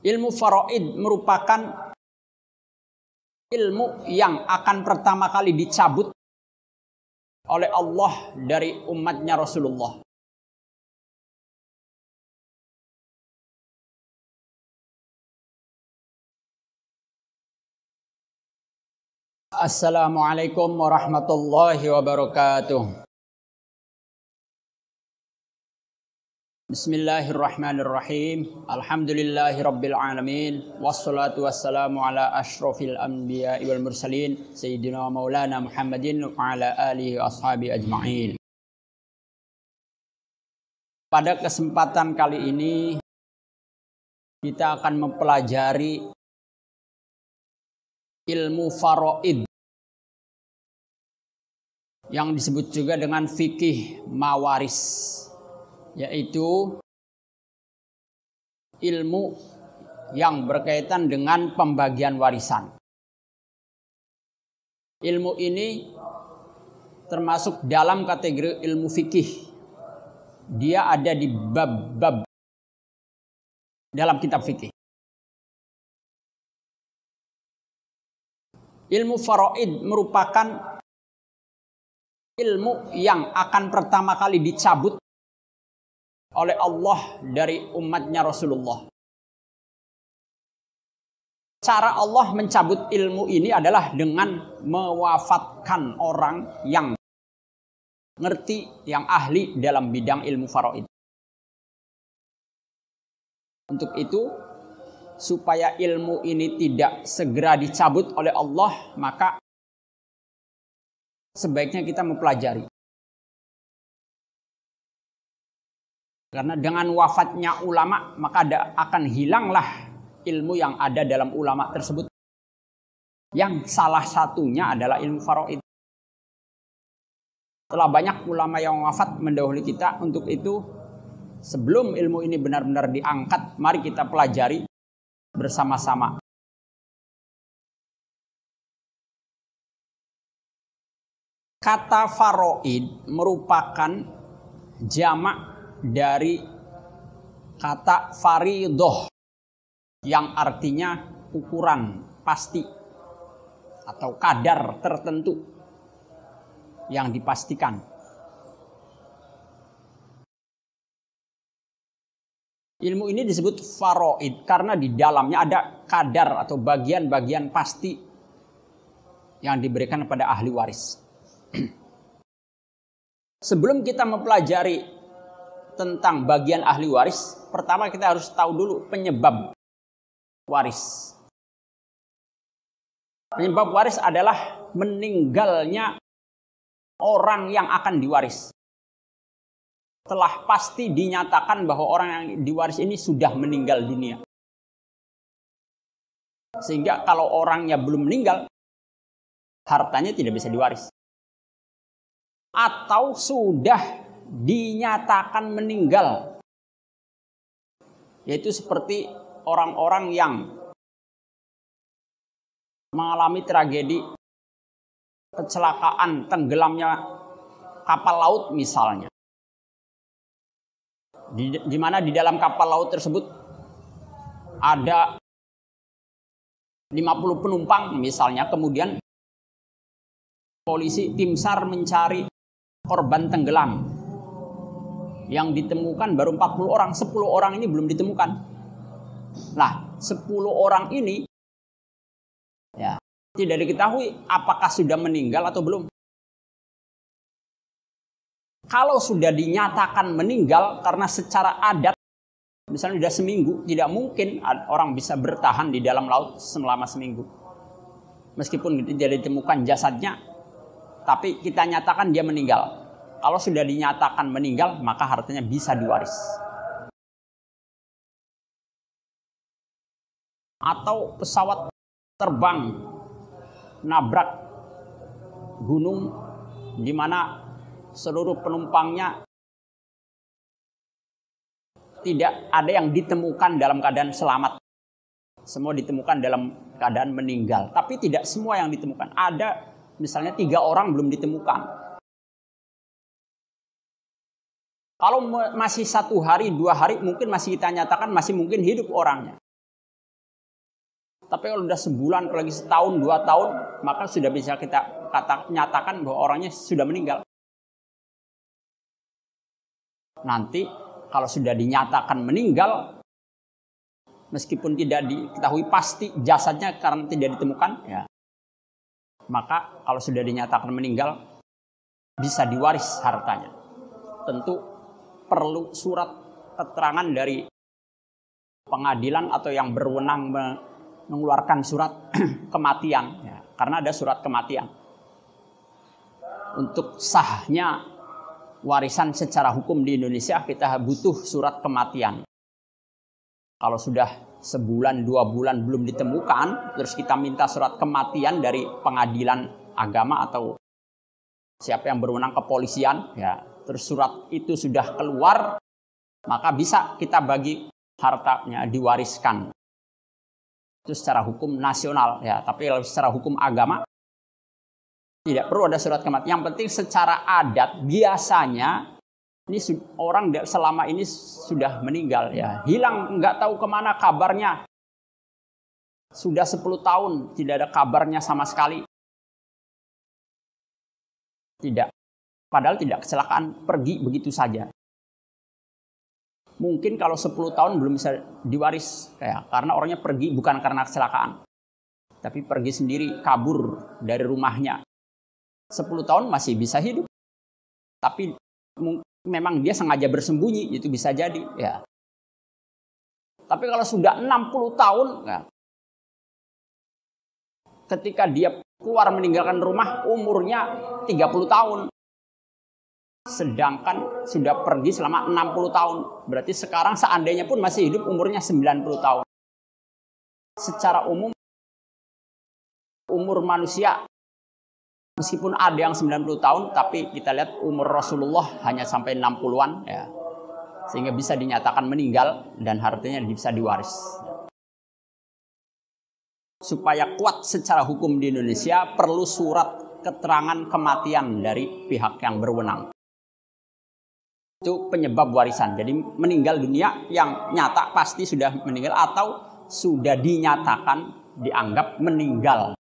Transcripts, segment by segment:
Ilmu faraid merupakan ilmu yang akan pertama kali dicabut oleh Allah dari umatnya Rasulullah. Assalamualaikum warahmatullahi wabarakatuh. Bismillahirrahmanirrahim. Alhamdulillahi rabbil alamin. Wassalatu wassalamu ala ashrafil anbiya wal mursalin Sayyidina maulana Muhammadin wa ala alihi wa ashabi ajma'in. Pada kesempatan kali ini kita akan mempelajari ilmu faraid yang disebut juga dengan fikih mawaris, yaitu ilmu yang berkaitan dengan pembagian warisan. Ilmu ini termasuk dalam kategori ilmu fikih. Dia ada di bab-bab dalam kitab fikih. Ilmu faraid merupakan ilmu yang akan pertama kali dicabut oleh Allah dari umatnya Rasulullah. Cara Allah mencabut ilmu ini adalah dengan mewafatkan orang yang ngerti, yang ahli dalam bidang ilmu faraid. Untuk itu, supaya ilmu ini tidak segera dicabut oleh Allah, maka sebaiknya kita mempelajari. Karena dengan wafatnya ulama, maka akan hilanglah ilmu yang ada dalam ulama tersebut. Yang salah satunya adalah ilmu faraid. Telah banyak ulama yang wafat mendahului kita. Untuk itu, sebelum ilmu ini benar-benar diangkat, mari kita pelajari bersama-sama. Kata faraid merupakan jamak dari kata faridoh yang artinya ukuran pasti atau kadar tertentu yang dipastikan. Ilmu ini disebut faraid karena di dalamnya ada kadar atau bagian-bagian pasti yang diberikan kepada ahli waris. Sebelum kita mempelajari tentang bagian ahli waris, pertama kita harus tahu dulu penyebab waris. Penyebab waris adalah meninggalnya orang yang akan diwaris. Telah pasti dinyatakan bahwa orang yang diwaris ini sudah meninggal dunia. Sehingga kalau orangnya belum meninggal, hartanya tidak bisa diwaris. Atau sudah dinyatakan meninggal, yaitu seperti orang-orang yang mengalami tragedi kecelakaan tenggelamnya kapal laut misalnya, di mana di dalam kapal laut tersebut ada 50 penumpang misalnya, kemudian polisi tim SAR mencari korban tenggelam. Yang ditemukan baru 40 orang, 10 orang ini belum ditemukan. Nah, 10 orang ini ya tidak diketahui apakah sudah meninggal atau belum. Kalau sudah dinyatakan meninggal karena secara adat, misalnya sudah seminggu, tidak mungkin orang bisa bertahan di dalam laut selama seminggu. Meskipun tidak ditemukan jasadnya, tapi kita nyatakan dia meninggal. Kalau sudah dinyatakan meninggal, maka hartanya bisa diwaris. Atau pesawat terbang nabrak gunung di mana seluruh penumpangnya tidak ada yang ditemukan dalam keadaan selamat. Semua ditemukan dalam keadaan meninggal. Tapi tidak semua yang ditemukan. Ada misalnya 3 orang belum ditemukan. Kalau masih 1 hari, 2 hari, mungkin masih kita nyatakan masih mungkin hidup orangnya. Tapi kalau udah sebulan, apalagi setahun, 2 tahun, maka sudah bisa kita nyatakan bahwa orangnya sudah meninggal. Nanti kalau sudah dinyatakan meninggal, meskipun tidak diketahui pasti jasadnya karena tidak ditemukan, ya, maka kalau sudah dinyatakan meninggal, bisa diwaris hartanya. Tentu perlu surat keterangan dari pengadilan atau yang berwenang mengeluarkan surat kematian, ya, karena ada surat kematian. Untuk sahnya warisan secara hukum di Indonesia, kita butuh surat kematian. Kalau sudah sebulan, 2 bulan belum ditemukan, terus kita minta surat kematian dari pengadilan agama atau siapa yang berwenang, kepolisian, ya, terus surat itu sudah keluar, maka bisa kita bagi hartanya, diwariskan. Itu secara hukum nasional, ya. Tapi kalau secara hukum agama tidak perlu ada surat kematian. Yang penting secara adat biasanya ini orang selama ini sudah meninggal, ya, hilang, nggak tahu kemana kabarnya. Sudah 10 tahun tidak ada kabarnya sama sekali. Tidak, padahal tidak kecelakaan, pergi begitu saja. Mungkin kalau 10 tahun belum bisa diwaris, ya, karena orangnya pergi bukan karena kecelakaan, tapi pergi sendiri, kabur dari rumahnya. 10 tahun masih bisa hidup, tapi memang dia sengaja bersembunyi, itu bisa jadi, ya. Tapi kalau sudah 60 tahun, ya, ketika dia keluar meninggalkan rumah, umurnya 30 tahun. Sedangkan sudah pergi selama 60 tahun. Berarti sekarang seandainya pun masih hidup, umurnya 90 tahun. Secara umum, umur manusia, meskipun ada yang 90 tahun, tapi kita lihat umur Rasulullah hanya sampai 60-an. Ya. Sehingga bisa dinyatakan meninggal dan hartanya bisa diwaris. Supaya kuat secara hukum di Indonesia, perlu surat keterangan kematian dari pihak yang berwenang. Itu penyebab warisan. Jadi meninggal dunia yang nyata pasti sudah meninggal atau sudah dinyatakan dianggap meninggal.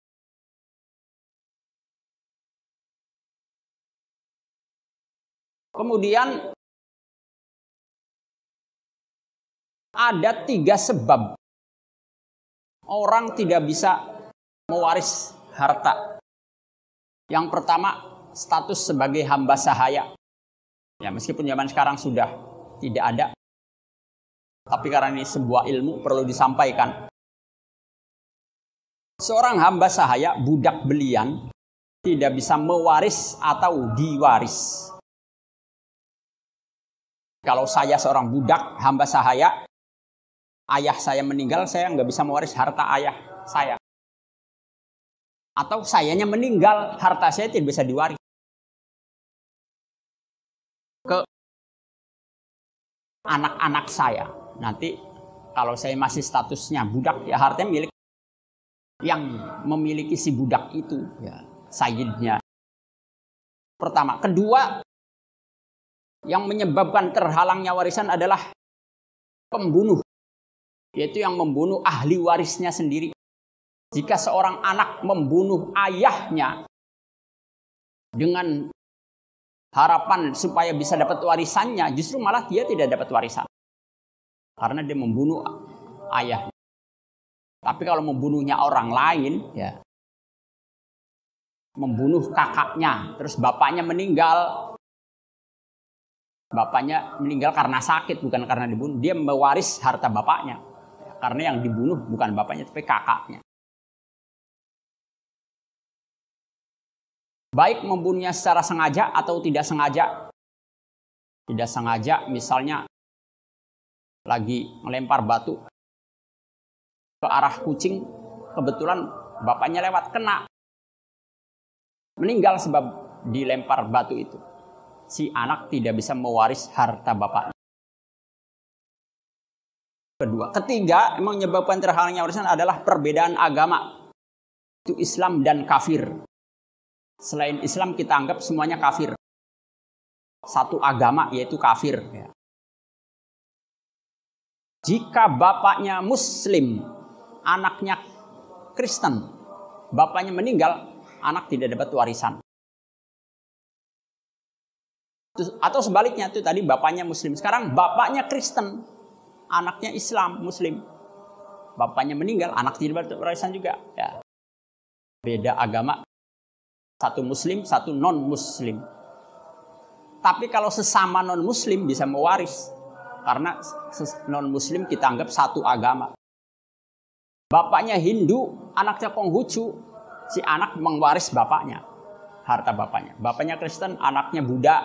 Kemudian ada 3 sebab orang tidak bisa mewaris harta. Yang pertama, status sebagai hamba sahaya. Ya, meskipun zaman sekarang sudah tidak ada, tapi karena ini sebuah ilmu perlu disampaikan. Seorang hamba sahaya, budak belian, tidak bisa mewaris atau diwaris. Kalau saya seorang budak, hamba sahaya, ayah saya meninggal, saya nggak bisa mewaris harta ayah saya. Atau sayanya meninggal, harta saya tidak bisa diwaris. Ke anak-anak saya. Nanti kalau saya masih statusnya budak, ya hartanya milik yang memiliki si budak itu, ya, sayyidnya. Pertama. Kedua, yang menyebabkan terhalangnya warisan adalah pembunuh, yaitu yang membunuh ahli warisnya sendiri. Jika seorang anak membunuh ayahnya dengan harapan supaya bisa dapat warisannya, justru malah dia tidak dapat warisan. Karena dia membunuh ayahnya. Tapi kalau membunuhnya orang lain, ya, membunuh kakaknya, terus bapaknya meninggal. Bapaknya meninggal karena sakit, bukan karena dibunuh. Dia mewaris harta bapaknya. Karena yang dibunuh bukan bapaknya, tapi kakaknya. Baik membunuhnya secara sengaja atau tidak sengaja. Tidak sengaja, misalnya lagi melempar batu ke arah kucing, kebetulan bapaknya lewat, kena. Meninggal sebab dilempar batu itu. Si anak tidak bisa mewaris harta bapaknya. Ketiga, yang menyebabkan terhalangnya warisan adalah perbedaan agama. Itu Islam dan kafir. Selain Islam kita anggap semuanya kafir. Satu agama yaitu kafir. Jika bapaknya muslim, anaknya Kristen, bapaknya meninggal, anak tidak dapat warisan. Atau sebaliknya tuh tadi bapaknya Muslim, sekarang bapaknya Kristen, anaknya Islam Muslim. Bapaknya meninggal, anak tidak dapat warisan juga. Ya. Beda agama, satu Muslim, satu non Muslim. Tapi kalau sesama non Muslim bisa mewaris, karena non Muslim kita anggap satu agama. Bapaknya Hindu, anaknya Konghucu, si anak mewaris bapaknya, harta bapaknya. Bapaknya Kristen, anaknya Buddha,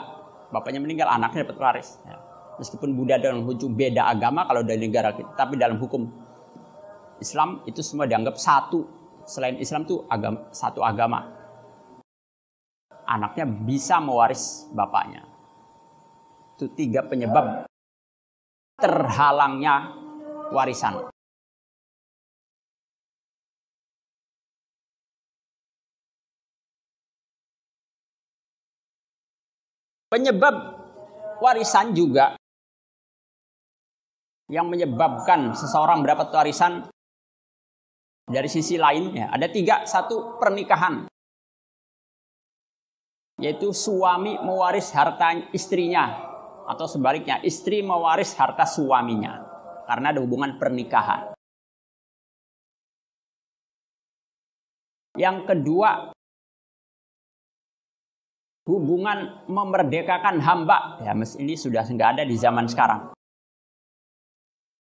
bapaknya meninggal, anaknya dapat waris. Ya. Meskipun Buddha dan Konghucu beda agama kalau dari negara kita, tapi dalam hukum Islam itu semua dianggap satu. Selain Islam itu satu agama. Anaknya bisa mewaris bapaknya. Itu 3 penyebab terhalangnya warisan. Penyebab warisan juga yang menyebabkan seseorang mendapat warisan dari sisi lain ya, ada 3. 1, pernikahan. Yaitu suami mewaris harta istrinya. Atau sebaliknya, istri mewaris harta suaminya. Karena ada hubungan pernikahan. Yang kedua, hubungan memerdekakan hamba. Ya, ini sudah nggak ada di zaman sekarang.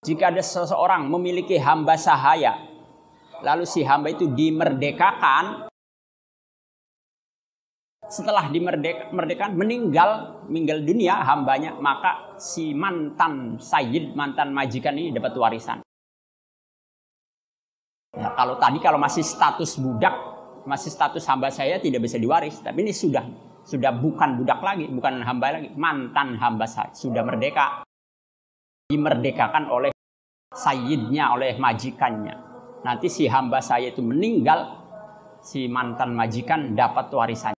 Jika ada seseorang memiliki hamba sahaya, lalu si hamba itu dimerdekakan, setelah dimerdekakan meninggal dunia hambanya, maka si mantan sayyid, mantan majikan ini dapat warisan. Ya, kalau masih status budak, masih status hamba saya tidak bisa diwaris, tapi ini sudah bukan budak lagi, bukan hamba lagi, mantan hamba saya, sudah merdeka, dimerdekakan oleh sayyidnya, oleh majikannya. Nanti si hamba saya itu meninggal, si mantan majikan dapat warisan.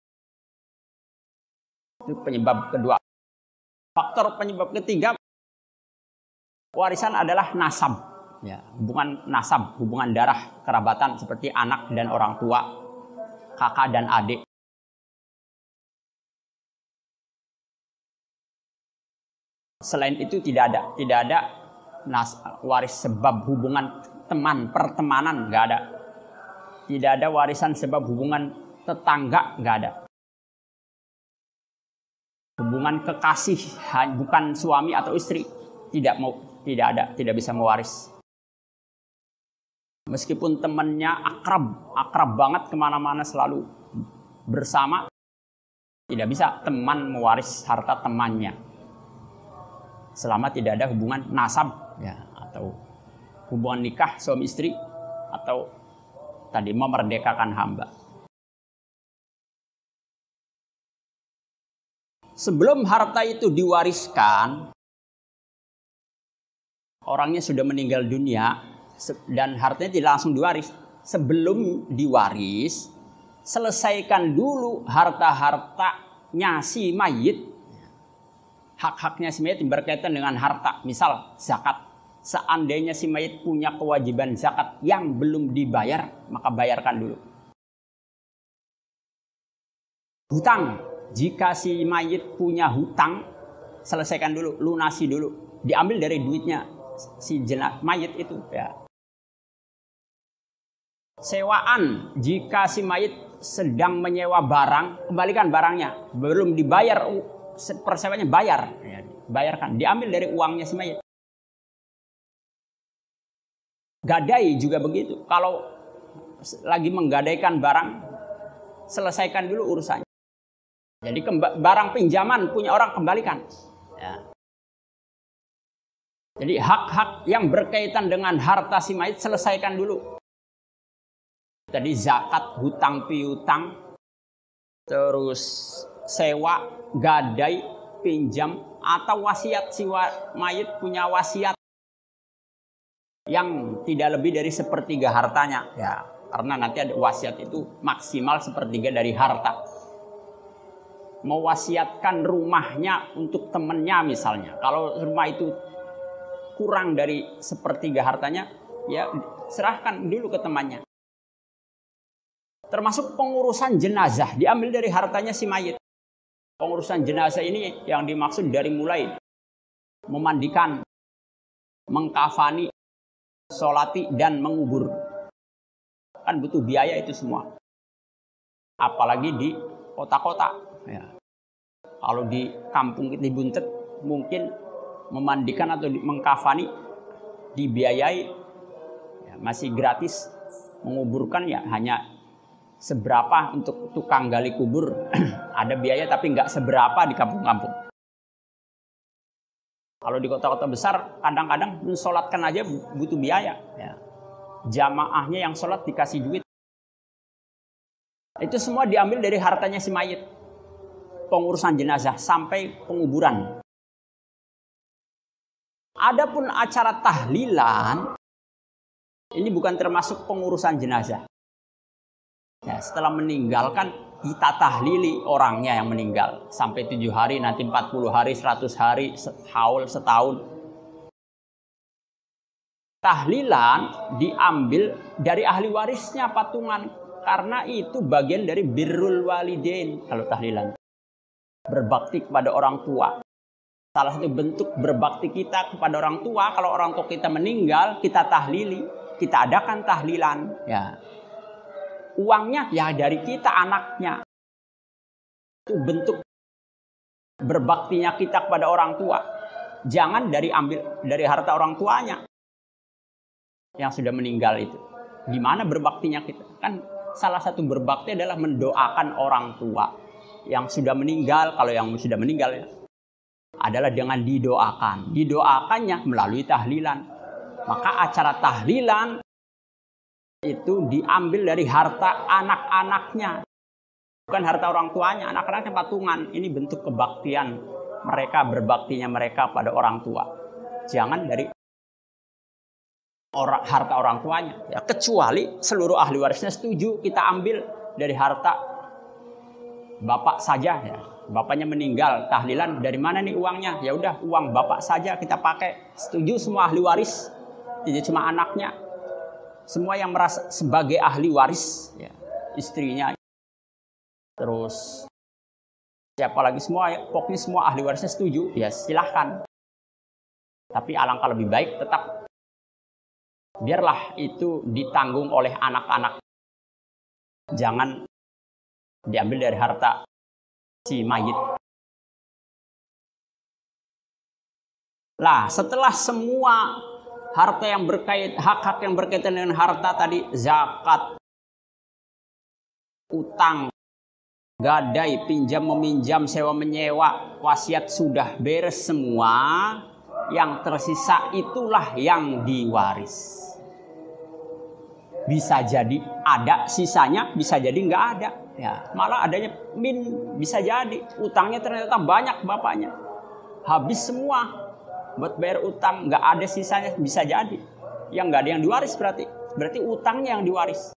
Itu penyebab kedua. Faktor penyebab ketiga, warisan adalah nasab. Ya, hubungan nasab, hubungan darah, kerabatan seperti anak dan orang tua, kakak dan adik. Selain itu tidak ada waris sebab hubungan teman, pertemanan, nggak ada. Tidak ada warisan sebab hubungan tetangga, nggak ada. Hubungan kekasih, bukan suami atau istri, tidak ada, tidak bisa mewaris. Meskipun temannya akrab banget, kemana-mana selalu bersama, tidak bisa teman mewaris harta temannya. Selama tidak ada hubungan nasab, ya, atau hubungan nikah suami istri, atau tadi memerdekakan hamba. Sebelum harta itu diwariskan, orangnya sudah meninggal dunia dan hartanya tidak langsung diwaris. Sebelum diwaris, selesaikan dulu harta-hartanya si mayit. Hak-haknya si mayit berkaitan dengan harta, misal zakat. Seandainya si mayit punya kewajiban zakat yang belum dibayar, maka bayarkan dulu. Hutang, jika si mayit punya hutang, selesaikan dulu, lunasi dulu. Diambil dari duitnya si mayit itu. Ya. Sewaan, jika si mayit sedang menyewa barang, kembalikan barangnya. Belum dibayar, persewanya bayar. Ya, bayarkan, diambil dari uangnya si mayit. Gadai juga begitu. Kalau lagi menggadaikan barang, selesaikan dulu urusannya. Jadi barang pinjaman punya orang kembalikan. Ya. Jadi hak-hak yang berkaitan dengan harta si mayit selesaikan dulu. Tadi zakat, hutang piutang, terus sewa, gadai, pinjam, atau wasiat, si mayit punya wasiat yang tidak lebih dari 1/3 hartanya, ya, karena nanti ada wasiat itu maksimal 1/3 dari harta. Mewasiatkan rumahnya untuk temannya misalnya, kalau rumah itu kurang dari 1/3 hartanya, ya serahkan dulu ke temannya. Termasuk pengurusan jenazah diambil dari hartanya si mayit. Pengurusan jenazah ini yang dimaksud dari mulai memandikan, mengkafani, sholati, dan mengubur. Kan butuh biaya itu semua. Apalagi di kota-kota. Ya. Kalau di kampung di Buntet mungkin memandikan atau mengkafani dibiayai, ya, masih gratis. Menguburkan ya hanya seberapa untuk tukang gali kubur. Ada biaya tapi nggak seberapa di kampung-kampung. Kalau di kota-kota besar kadang-kadang mensolatkan aja butuh biaya. Ya. Jamaahnya yang sholat dikasih duit. Itu semua diambil dari hartanya si mayit. Pengurusan jenazah sampai penguburan. Adapun acara tahlilan ini bukan termasuk pengurusan jenazah. Ya, setelah meninggalkan kita tahlili orangnya yang meninggal sampai 7 hari, nanti 40 hari, 100 hari, setahun. Tahlilan diambil dari ahli warisnya patungan karena itu bagian dari birrul walidain. Kalau tahlilan berbakti kepada orang tua. Salah satu bentuk berbakti kita kepada orang tua, kalau orang tua kita meninggal, kita tahlili, kita adakan tahlilan, ya. Uangnya ya dari kita anaknya. Itu bentuk berbaktinya kita kepada orang tua. Jangan ambil dari harta orang tuanya yang sudah meninggal itu. Gimana berbaktinya kita? Kan salah satu berbakti adalah mendoakan orang tua yang sudah meninggal. Kalau yang sudah meninggal ya, adalah dengan didoakan. Didoakannya melalui tahlilan. Maka acara tahlilan itu diambil dari harta anak-anaknya. Bukan harta orang tuanya, anak-anaknya patungan. Ini bentuk kebaktian mereka, berbaktinya mereka pada orang tua. Jangan dari harta orang tuanya. Ya, kecuali seluruh ahli warisnya setuju kita ambil dari harta bapak saja. Ya. Bapaknya meninggal, tahlilan dari mana nih uangnya? Ya udah uang bapak saja kita pakai. Setuju semua ahli waris, tidak cuma anaknya. Semua yang merasa sebagai ahli waris, ya, istrinya, terus siapa lagi semua, ya, pokoknya semua ahli warisnya setuju, ya silahkan. Tapi alangkah lebih baik tetap biarlah itu ditanggung oleh anak-anak. Jangan diambil dari harta si mayit. Lah, setelah semua harta yang hak-hak yang berkaitan dengan harta tadi, zakat, utang, gadai, pinjam meminjam, sewa menyewa, wasiat sudah beres semua. Yang tersisa itulah yang diwaris. Bisa jadi ada sisanya, bisa jadi nggak ada. Ya, malah adanya bisa jadi utangnya ternyata banyak bapaknya, habis semua buat bayar utang, nggak ada sisanya, bisa jadi. Yang nggak ada yang diwaris berarti utangnya yang diwaris,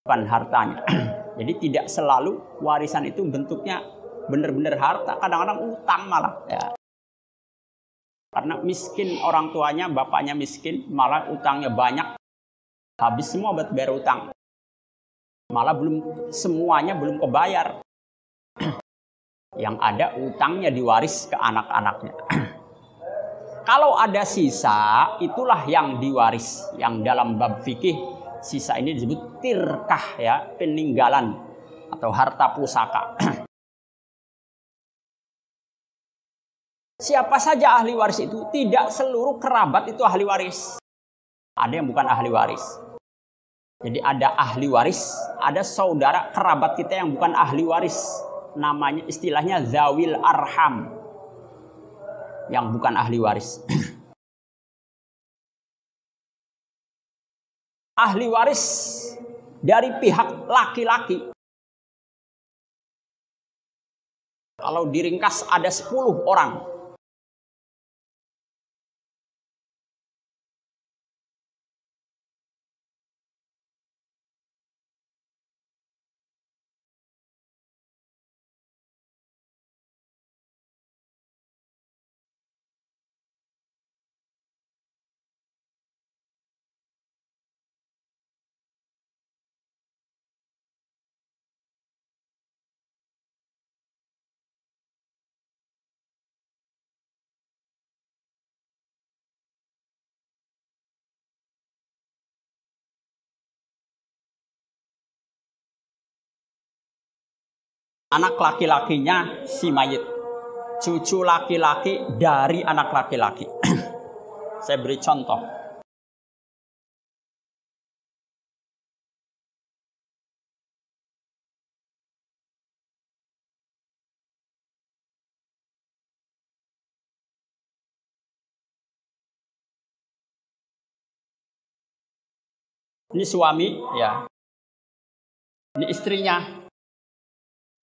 bukan hartanya. Jadi tidak selalu warisan itu bentuknya benar-benar harta, kadang-kadang utang malah. Ya. Karena miskin orang tuanya, bapaknya miskin, malah utangnya banyak, habis semua buat bayar utang. Malah semuanya belum kebayar. Yang ada utangnya diwaris ke anak-anaknya. Kalau ada sisa, itulah yang diwaris. Yang dalam bab fikih, sisa ini disebut tirkah, ya, peninggalan atau harta pusaka. Siapa saja ahli waris itu? Tidak seluruh kerabat itu ahli waris. Ada yang bukan ahli waris. Jadi ada ahli waris, ada saudara kerabat kita yang bukan ahli waris. Namanya istilahnya zawil arham, yang bukan ahli waris. Ahli waris dari pihak laki-laki, kalau diringkas ada 10 orang. anak laki-lakinya si mayit, cucu laki-laki dari anak laki-laki. Saya beri contoh. Ini suami, ya. Ini istrinya.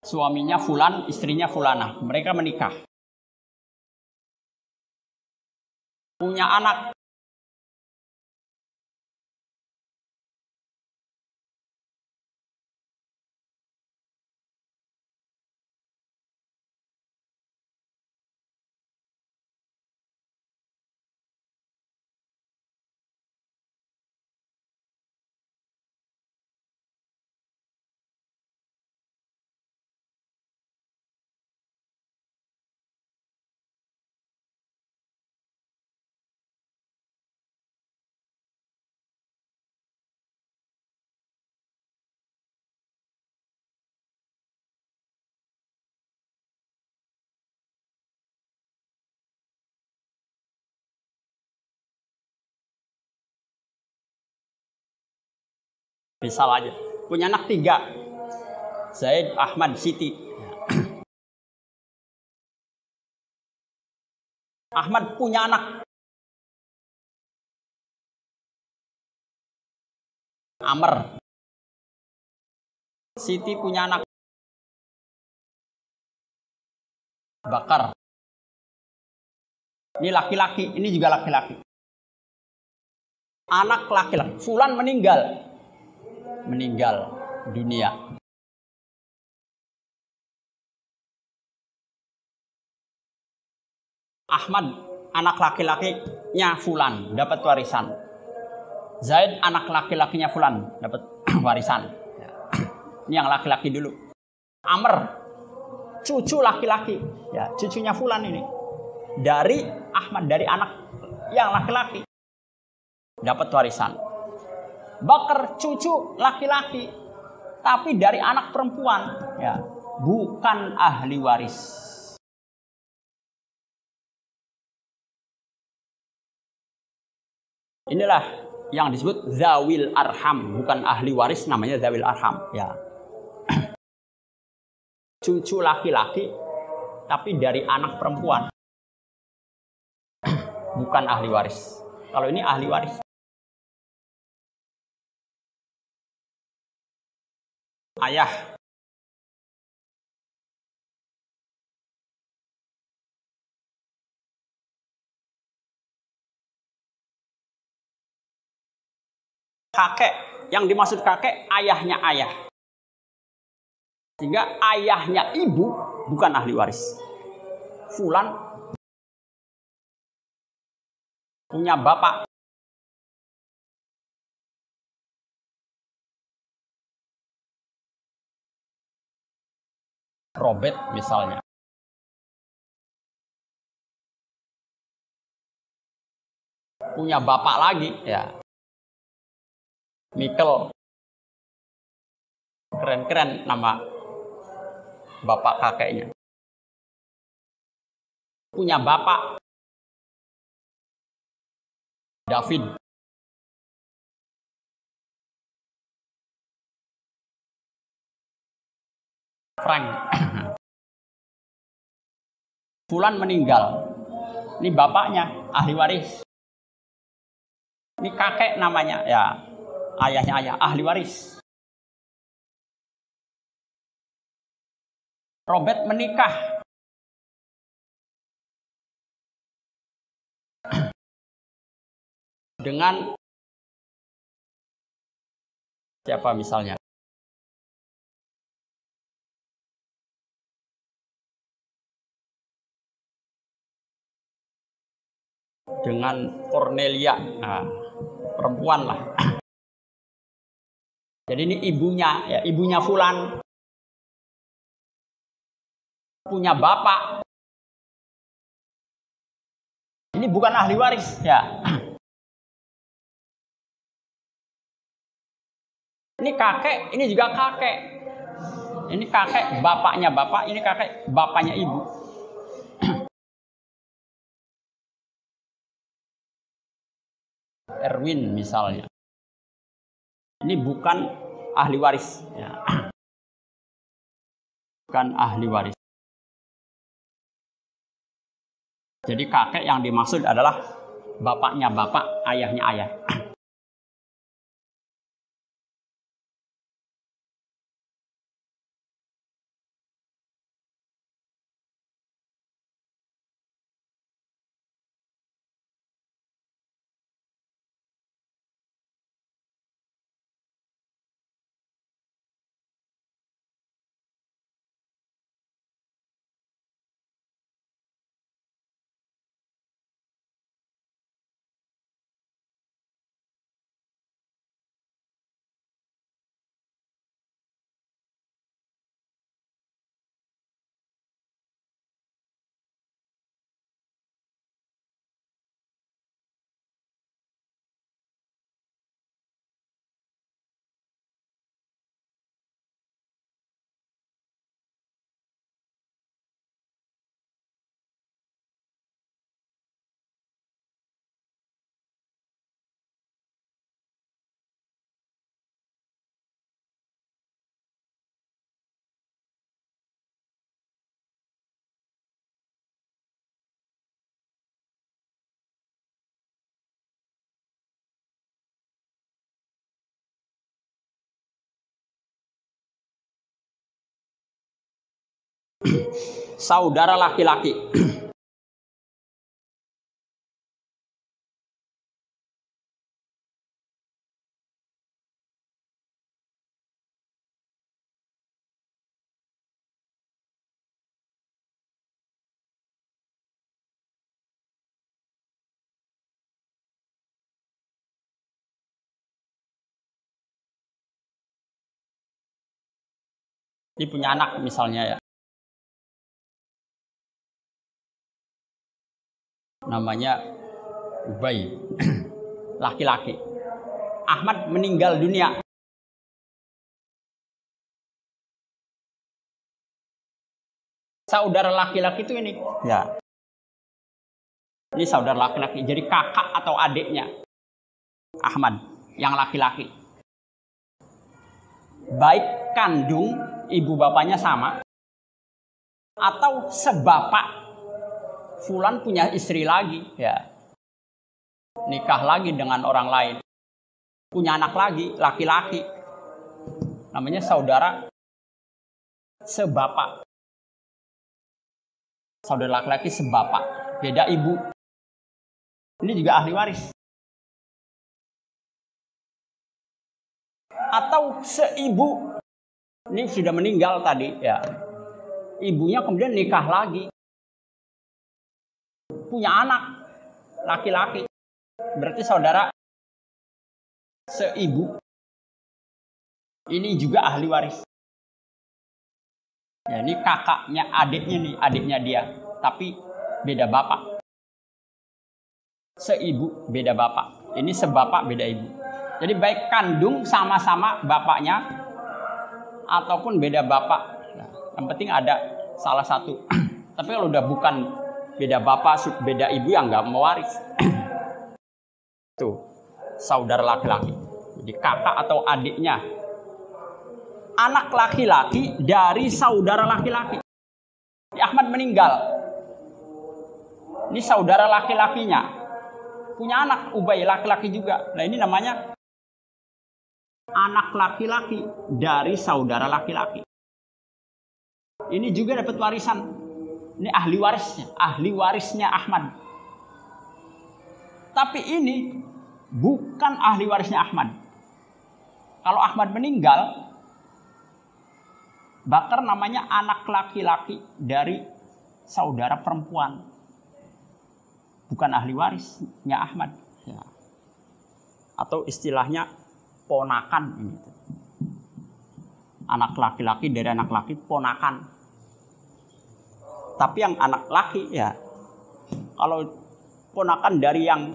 Suaminya fulan, istrinya fulana. Mereka menikah. Punya anak. Misal aja, punya anak 3. Zaid, Ahmad, Siti. Ahmad punya anak Amr. Siti punya anak Bakar. Ini laki-laki, ini juga laki-laki. Anak laki-laki. Fulan meninggal dunia. Ahmad, anak laki-lakinya fulan, dapat warisan. Zaid, anak laki-lakinya fulan, dapat warisan. Ini yang laki-laki dulu. Amr, cucu laki-laki, ya, cucunya fulan ini. Dari Ahmad, dari anak yang laki-laki, dapat warisan. Bakar, cucu laki-laki, tapi dari anak perempuan, ya, bukan ahli waris. Inilah yang disebut zawil arham, bukan ahli waris, namanya zawil arham, ya. Cucu laki-laki, tapi dari anak perempuan, bukan ahli waris. Kalau ini ahli waris. Ayah, kakek, yang dimaksud kakek ayahnya ayah. Sehingga ayahnya ibu bukan ahli waris. Fulan punya bapak Robert misalnya. Punya bapak lagi, ya. Michael. Keren-keren nama bapak kakeknya. Punya bapak David. Frank. Fulan meninggal. Ini bapaknya, ahli waris. Ini kakek namanya, ya. Ayahnya ayah, ahli waris. Robert menikah. Dengan siapa misalnya? Dengan Cornelia, nah, perempuan lah. Jadi ini ibunya, ya, ibunya fulan. Punya bapak. Ini bukan ahli waris, ya. Ini kakek, ini juga kakek. Ini kakek bapaknya bapak, ini kakek bapaknya ibu. Erwin misalnya. Ini bukan ahli waris. Ya. Bukan ahli waris. Jadi kakek yang dimaksud adalah bapaknya bapak, ayahnya ayah. Saudara laki-laki. Dia punya anak misalnya ya. Namanya Ubay. Laki-laki. Ahmad meninggal dunia. Saudara laki-laki itu ini. Ya. Ini saudara laki-laki. Jadi kakak atau adiknya Ahmad yang laki-laki. Baik kandung ibu bapaknya sama atau sebapak. Fulan punya istri lagi, ya. Nikah lagi dengan orang lain. Punya anak lagi, laki-laki. Namanya saudara sebapak. Saudara laki-laki sebapak, beda ibu. Ini juga ahli waris. Atau seibu. Ini sudah meninggal tadi, ya. Ibunya kemudian nikah lagi. Punya anak laki-laki, berarti saudara seibu. Ini juga ahli waris. Ya, ini kakaknya adiknya nih, adiknya dia, tapi beda bapak. Seibu beda bapak. Ini sebapak beda ibu. Jadi baik kandung sama-sama bapaknya ataupun beda bapak. Nah, yang penting ada salah satu. Tapi kalau udah bukan beda bapak, beda ibu yang nggak mewaris. Tuh, saudara laki-laki. Jadi kakak atau adiknya. Anak laki-laki dari saudara laki-laki. Ahmad meninggal. Ini saudara laki-lakinya. Punya anak, Ubay laki-laki juga. Nah ini namanya anak laki-laki dari saudara laki-laki. Ini juga dapat warisan. Ini ahli warisnya Ahmad. Tapi ini bukan ahli warisnya Ahmad. Kalau Ahmad meninggal, Bakar namanya anak laki-laki dari saudara perempuan. Bukan ahli warisnya Ahmad. Ya. Atau istilahnya ponakan ini. Anak laki-laki dari anak laki, ponakan. Tapi yang anak laki ya, kalau ponakan dari yang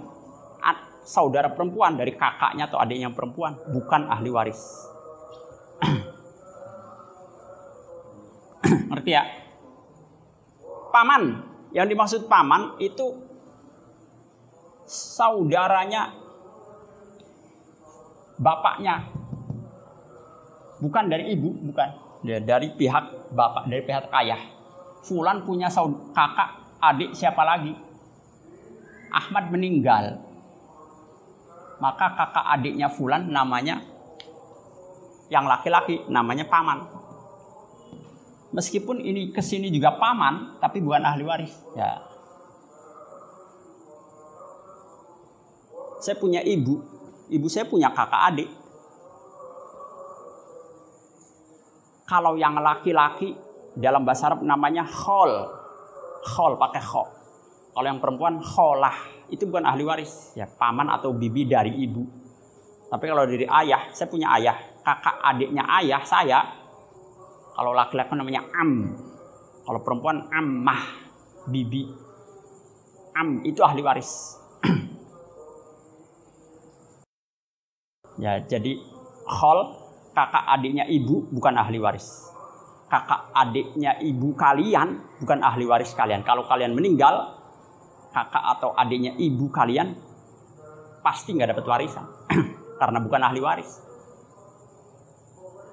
saudara perempuan, dari kakaknya atau adiknya perempuan, bukan ahli waris. Ngerti ya? Paman, yang dimaksud paman itu saudaranya bapaknya. Bukan dari ibu, bukan. Dari pihak bapak, dari pihak ayah. Fulan punya kakak, adik, siapa lagi? Ahmad meninggal. Maka kakak adiknya Fulan namanya, yang laki-laki namanya paman. Meskipun ini kesini juga paman, tapi bukan ahli waris. Ya. Saya punya ibu saya punya kakak adik. Kalau yang laki-laki dalam bahasa Arab namanya khol pakai kho. Kalau yang perempuan kholah, itu bukan ahli waris, ya paman atau bibi dari ibu. Tapi kalau dari ayah, saya punya ayah, kakak adiknya ayah saya. Kalau laki-laki namanya am, kalau perempuan ammah, bibi. Am itu ahli waris. Ya, jadi khol kakak adiknya ibu bukan ahli waris. Kakak adiknya ibu kalian bukan ahli waris kalian. Kalau kalian meninggal, kakak atau adiknya ibu kalian pasti nggak dapat warisan karena bukan ahli waris.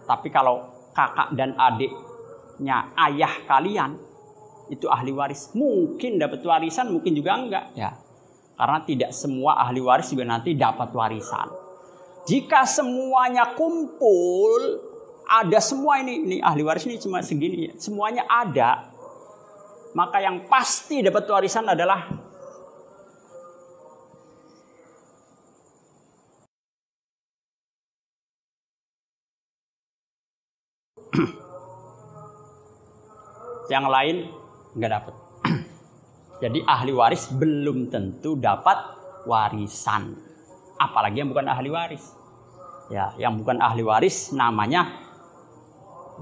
Tapi kalau kakak dan adiknya ayah kalian itu ahli waris, mungkin dapat warisan, mungkin juga enggak. Ya, karena tidak semua ahli waris juga nanti dapat warisan. Jika semuanya kumpul, ada semua ini ahli waris ini cuma segini, semuanya ada, maka yang pasti dapat warisan adalah yang lain nggak dapat. Jadi ahli waris belum tentu dapat warisan, apalagi yang bukan ahli waris. Ya, yang bukan ahli waris namanya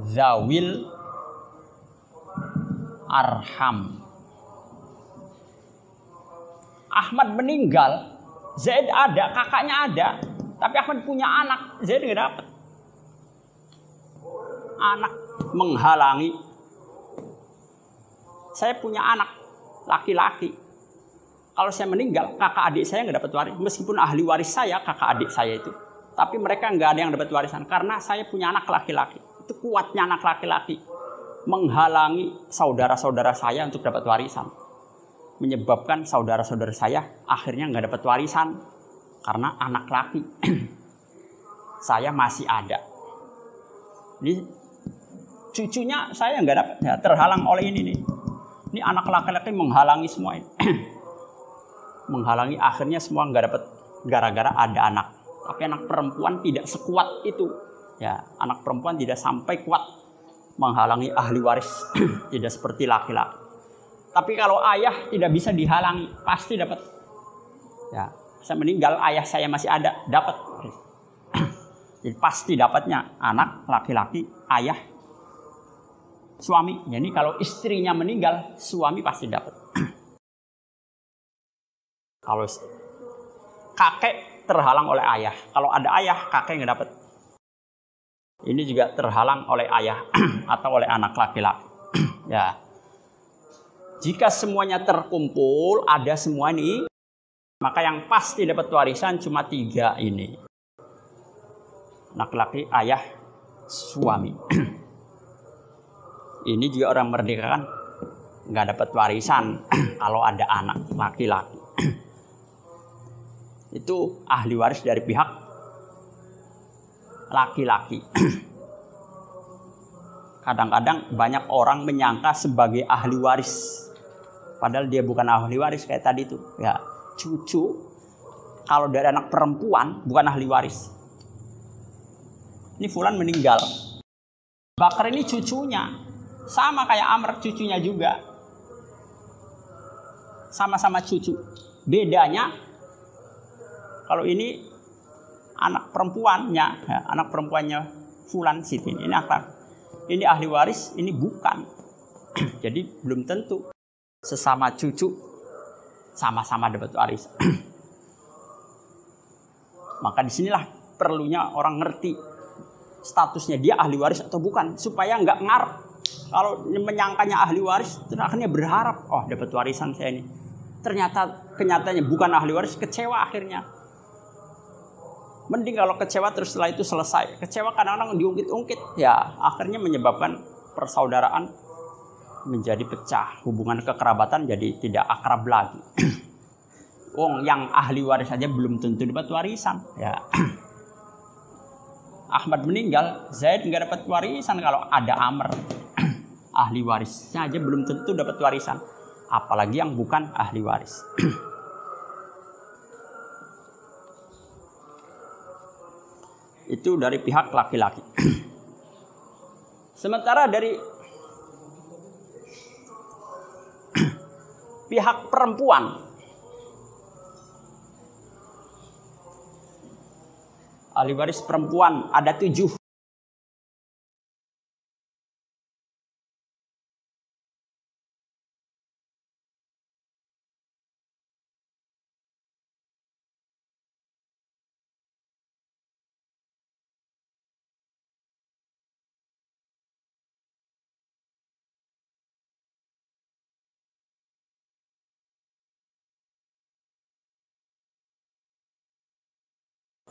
zawil arham. Ahmad meninggal, Zaid ada, kakaknya ada, tapi Ahmad punya anak, Zaid nggak dapat. Anak menghalangi. Saya punya anak laki-laki. Kalau saya meninggal, kakak adik saya nggak dapat waris. Meskipun ahli waris saya, kakak adik saya itu, tapi mereka nggak ada yang dapat warisan karena saya punya anak laki-laki. Itu kuatnya anak laki-laki menghalangi saudara-saudara saya untuk dapat warisan, menyebabkan saudara-saudara saya akhirnya nggak dapat warisan karena anak laki. Saya masih ada. Ini cucunya saya nggak dapat, ya, terhalang oleh ini nih. Ini anak laki-laki menghalangi semua ini. Menghalangi, akhirnya semua nggak dapat gara-gara ada anak. Tapi anak perempuan tidak sekuat itu. Ya, anak perempuan tidak sampai kuat menghalangi ahli waris. Tidak seperti laki-laki. Tapi kalau ayah tidak bisa dihalangi, pasti dapat. Ya, saya meninggal, ayah saya masih ada, dapat. Jadi pasti dapatnya anak laki-laki, ayah, suami. Jadi kalau istrinya meninggal, suami pasti dapat. Kalau kakek terhalang oleh ayah. Kalau ada ayah, kakek nggak dapat. Ini juga terhalang oleh ayah atau oleh anak laki-laki. Ya. Jika semuanya terkumpul, ada semua ini, maka yang pasti dapat warisan cuma 3 ini. Laki-laki, ayah, suami. Ini juga orang merdeka kan nggak dapat warisan kalau ada anak laki-laki. Itu ahli waris dari pihak laki-laki. Kadang-kadang banyak orang menyangka sebagai ahli waris, padahal dia bukan ahli waris kayak tadi itu. Ya, cucu kalau dari anak perempuan bukan ahli waris. Ini Fulan meninggal, Bakar ini cucunya, sama kayak Amr cucunya juga, sama-sama cucu. Bedanya kalau ini anak perempuannya, ya, anak perempuannya Fulan Siti, ini anak, ini ahli waris, ini bukan. Jadi belum tentu sesama cucu sama-sama dapat waris. Maka disinilah perlunya orang ngerti statusnya dia ahli waris atau bukan, supaya nggak ngarep Kalau menyangkanya ahli waris, akhirnya berharap, oh dapat warisan saya ini. Ternyata kenyataannya bukan ahli waris, kecewa akhirnya. Mending kalau kecewa terus setelah itu selesai. Kecewa kadang-kadang diungkit-ungkit, ya akhirnya menyebabkan persaudaraan menjadi pecah, hubungan kekerabatan jadi tidak akrab lagi. Yang ahli waris saja belum tentu dapat warisan, ya. Ahmad meninggal, Zaid nggak dapat warisan kalau ada Amr. Ahli warisnya aja belum tentu dapat warisan, apalagi yang bukan ahli waris. Itu dari pihak laki-laki. Sementara dari pihak perempuan, ahli waris perempuan ada 7.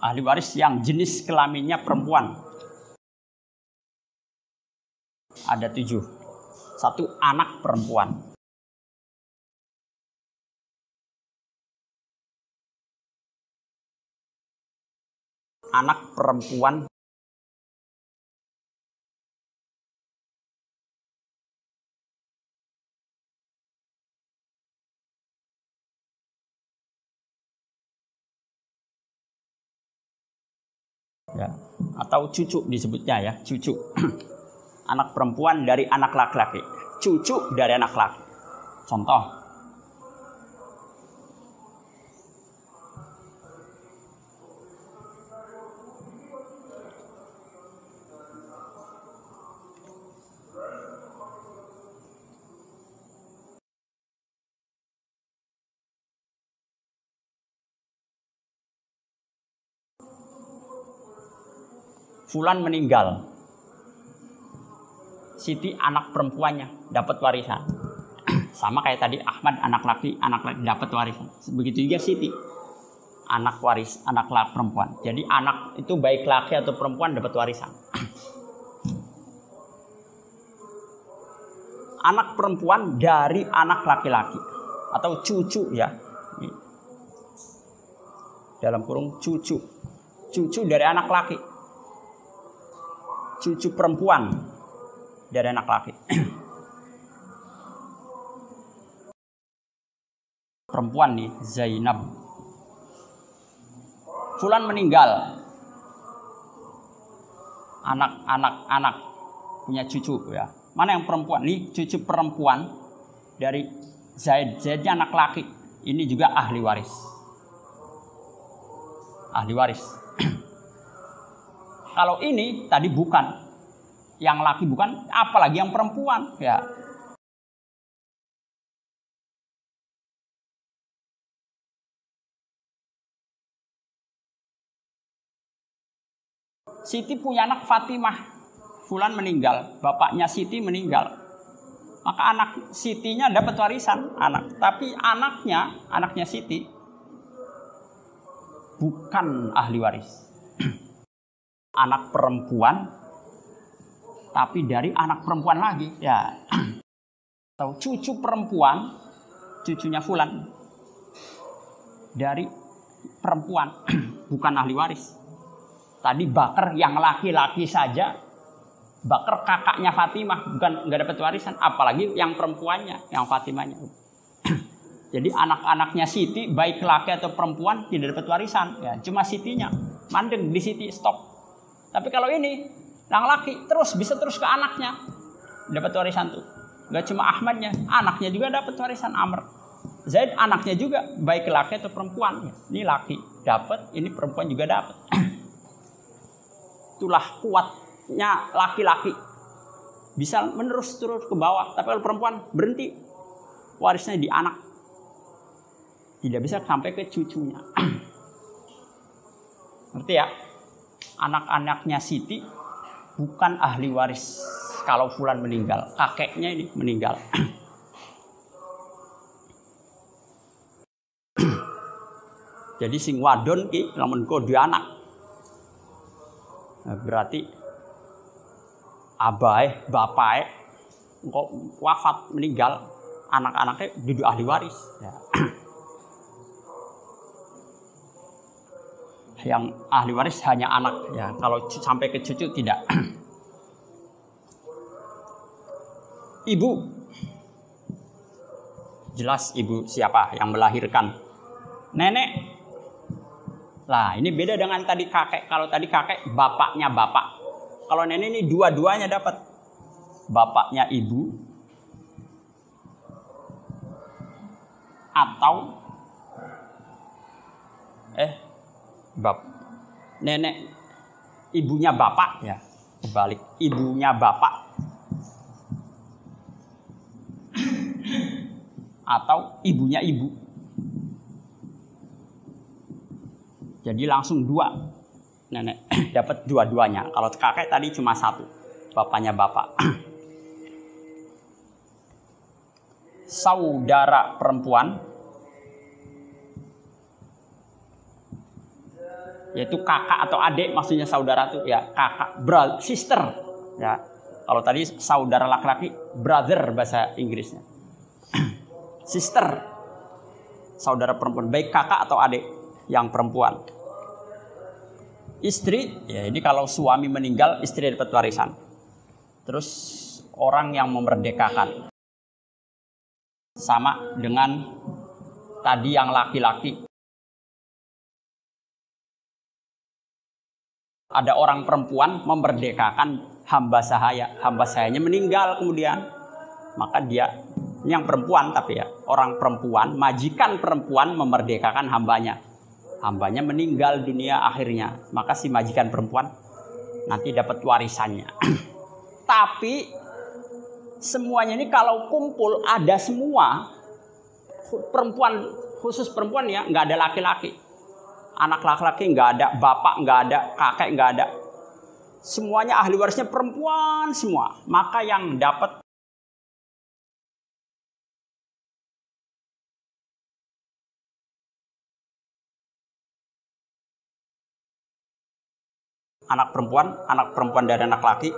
Ahli waris yang jenis kelaminnya perempuan ada 7. 1 anak perempuan. Anak perempuan ya, atau cucu disebutnya ya, cucu. Anak perempuan dari anak laki-laki, cucu dari anak laki. Contoh, Fulan meninggal, Siti anak perempuannya dapat warisan. Sama kayak tadi Ahmad anak laki dapat warisan. Begitu juga Siti anak laki perempuan. Jadi anak itu baik laki atau perempuan dapat warisan. Anak perempuan dari anak laki-laki atau cucu ya. Dalam kurung cucu. Cucu dari anak laki. Cucu perempuan dari anak laki. Perempuan nih, Zainab. Fulan meninggal. Anak punya cucu ya. Mana yang perempuan? Nih cucu perempuan dari Zaid. Zaidnya anak laki. Ini juga ahli waris. Ahli waris. Kalau ini tadi bukan, yang laki bukan, apalagi yang perempuan, ya. Siti punya anak Fatimah, Fulan meninggal, bapaknya Siti meninggal, maka anak Sitinya dapat warisan, tapi anaknya Siti bukan ahli waris. Anak perempuan, tapi dari anak perempuan lagi, ya. Atau cucu perempuan, cucunya Fulan dari perempuan, bukan ahli waris. Tadi Bakar yang laki-laki saja, Bakar kakaknya Fatimah, nggak dapat warisan, apalagi yang perempuannya, yang Fatimahnya. Jadi anak-anaknya Siti, baik laki atau perempuan, tidak dapat warisan, ya. Cuma Sitinya, mandeng di Siti stop. Tapi kalau ini, yang laki bisa terus ke anaknya. Dapat warisan tuh. Gak cuma Ahmadnya, anaknya juga dapat warisan Amr. Zaid anaknya juga, baik laki atau perempuan. Ini laki dapat, ini perempuan juga dapat. Itulah kuatnya laki-laki. Bisa menerus terus ke bawah. Tapi kalau perempuan berhenti, warisnya di anak. Tidak bisa sampai ke cucunya. Ngerti ya? Anak-anaknya Siti bukan ahli waris kalau fulan meninggal, kakeknya ini meninggal. Jadi sing wadon ki lamun kok duwe anak. Nah, berarti abahe, bapake kok wafat meninggal, anak-anaknya dudu ahli waris. Ya. Yang ahli waris hanya anak ya, kalau sampai ke cucu tidak. Ibu, jelas ibu siapa yang melahirkan. Nenek, lah ini beda dengan tadi kakek. Kalau tadi kakek bapaknya bapak, kalau nenek ini dua-duanya dapat, bapaknya ibu atau nenek ibunya bapak ya, kebalik, ibunya bapak atau ibunya ibu. Jadi langsung dua nenek dapat dua-duanya. Kalau kakek tadi cuma satu, bapaknya bapak. Saudara perempuan, yaitu kakak atau adik, maksudnya saudara itu ya kakak, brother, sister ya. Kalau tadi saudara laki-laki, brother bahasa Inggrisnya. Sister, saudara perempuan, baik kakak atau adik yang perempuan. Istri, ya ini kalau suami meninggal, istri dapat warisan. Terus orang yang memerdekakan, sama dengan tadi yang laki-laki. Ada orang perempuan memerdekakan hamba sahanya meninggal kemudian, maka dia yang perempuan tapi ya orang perempuan, majikan perempuan memerdekakan hambanya meninggal dunia akhirnya, maka si majikan perempuan nanti dapat warisannya. Tapi semuanya ini kalau kumpul ada semua, perempuan khusus perempuan ya, nggak ada laki-laki. Anak laki-laki nggak ada, bapak nggak ada, kakek nggak ada. Semuanya ahli warisnya perempuan semua. Maka yang dapat anak perempuan dan anak laki.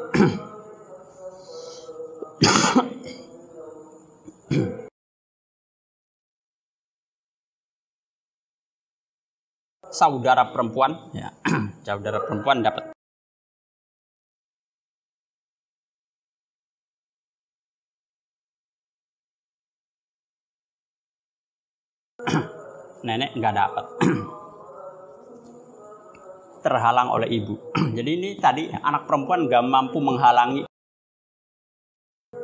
Saudara perempuan, ya, saudara perempuan dapat. Nenek nggak dapat. Terhalang oleh ibu. Jadi ini tadi anak perempuan nggak mampu menghalangi.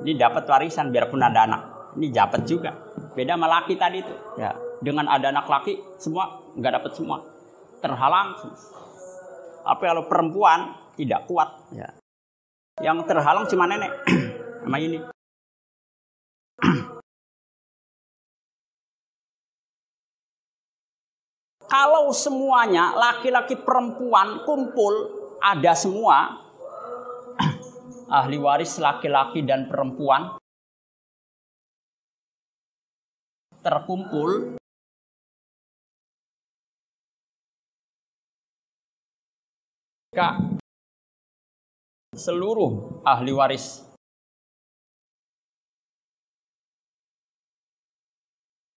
Ini dapat warisan biarpun ada anak. Ini dapat juga. Beda sama laki tadi itu. Ya, dengan ada anak laki semua nggak dapat semua. Terhalang. Apa kalau perempuan tidak kuat ya. Yang terhalang cuma nenek sama ini. Kalau semuanya laki-laki perempuan kumpul ada semua, ahli waris laki-laki dan perempuan terkumpul, seluruh ahli waris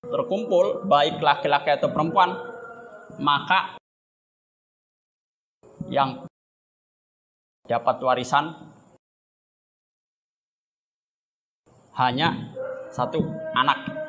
terkumpul, baik laki-laki atau perempuan, maka yang dapat warisan hanya satu anak.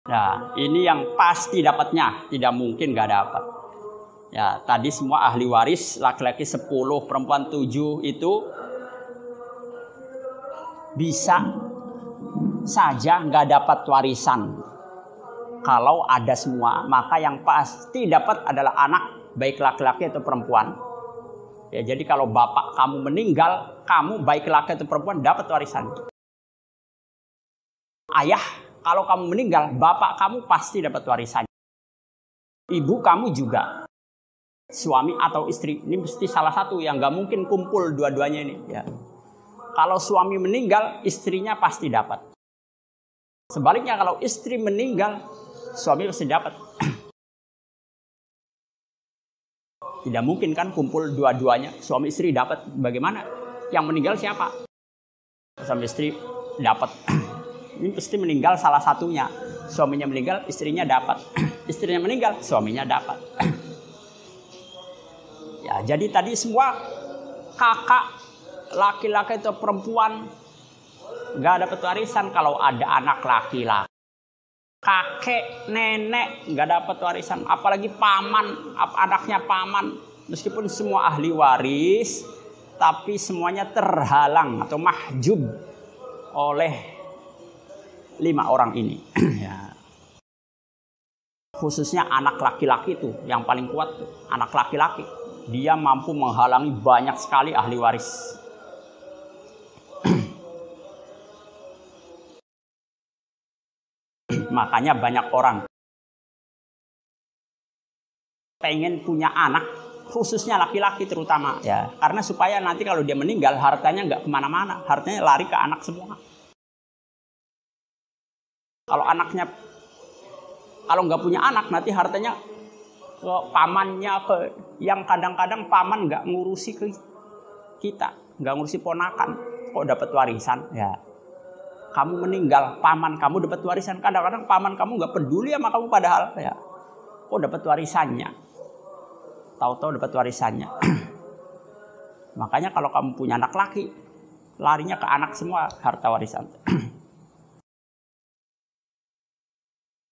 Nah, ini yang pasti dapatnya, tidak mungkin nggak dapat. Ya, tadi semua ahli waris, laki-laki 10, perempuan 7 itu bisa saja nggak dapat warisan. Kalau ada semua, maka yang pasti dapat adalah anak, baik laki-laki atau perempuan. Ya, jadi kalau bapak kamu meninggal, kamu baik laki atau perempuan dapat warisan. Ayah, kalau kamu meninggal, bapak kamu pasti dapat warisan. Ibu kamu juga. Suami atau istri, ini mesti salah satu yang gak mungkin kumpul dua-duanya ini. Ya. Kalau suami meninggal, istrinya pasti dapat. Sebaliknya kalau istri meninggal, suami pasti dapat. Tidak mungkin kan kumpul dua-duanya, suami istri dapat. Bagaimana? Yang meninggal siapa? Suami istri dapat. Ini pasti meninggal salah satunya. Suaminya meninggal, istrinya dapat. Istrinya meninggal, suaminya dapat. Ya, jadi tadi semua kakak laki-laki atau perempuan nggak dapat warisan kalau ada anak laki-laki. Kakek, nenek nggak dapat warisan, apalagi paman, anaknya paman. Meskipun semua ahli waris, tapi semuanya terhalang atau mahjub oleh 5 orang ini. Ya. Khususnya anak laki-laki itu yang paling kuat, anak laki-laki. Dia mampu menghalangi banyak sekali ahli waris. Makanya banyak orang pengen punya anak, khususnya laki-laki terutama. Ya, karena supaya nanti kalau dia meninggal, hartanya nggak kemana-mana. Hartanya lari ke anak semua. Kalau nggak punya anak, nanti hartanya ke pamannya, ke yang kadang-kadang paman nggak ngurusi ke kita, nggak ngurusi ponakan, kok dapat warisan. Ya, kamu meninggal, paman kamu dapat warisan. Kadang-kadang paman kamu nggak peduli sama kamu, padahal ya, kok dapat warisannya. Tahu-tahu dapat warisannya. Makanya kalau kamu punya anak laki, larinya ke anak semua harta warisan.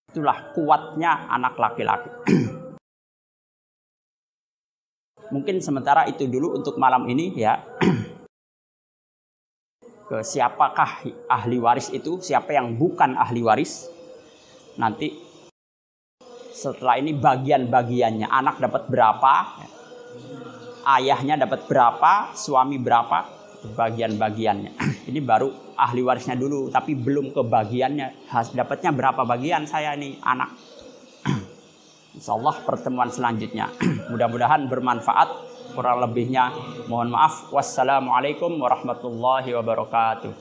Itulah kuatnya anak laki-laki. Mungkin sementara itu dulu untuk malam ini ya. Ke siapakah ahli waris itu? Siapa yang bukan ahli waris? Nanti setelah ini bagian-bagiannya. Anak dapat berapa? Ayahnya dapat berapa? Suami berapa? Bagian-bagiannya. Ini baru ahli warisnya dulu, tapi belum ke bagiannya. Dapatnya berapa bagian saya ini anak? Insyaallah pertemuan selanjutnya. Mudah-mudahan bermanfaat. Kurang lebihnya mohon maaf. Wassalamualaikum warahmatullahi wabarakatuh.